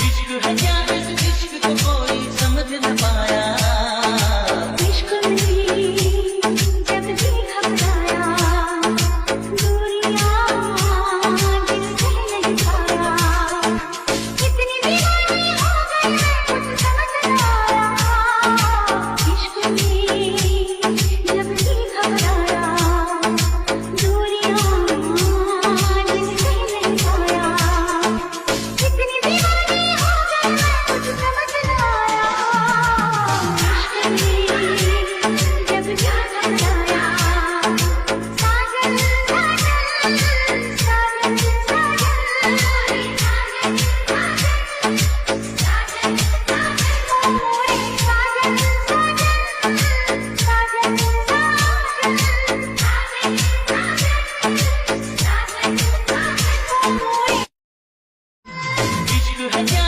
इश्क है क्या इस इश्क को कोई समझ न पाया। इश्क में जब भी घबराया, दूरियां दिल से नहीं पाया। कितनी दीवानी हो गई कुछ समझ न आया। इश्क में जब भी घबराया, दूरियां दिल से नहीं पाया। कितनी दीवानी हो गई कुछ समझ न आया। इश्क में जब भी घबराया, साजन साजन साजन इश्क है क्या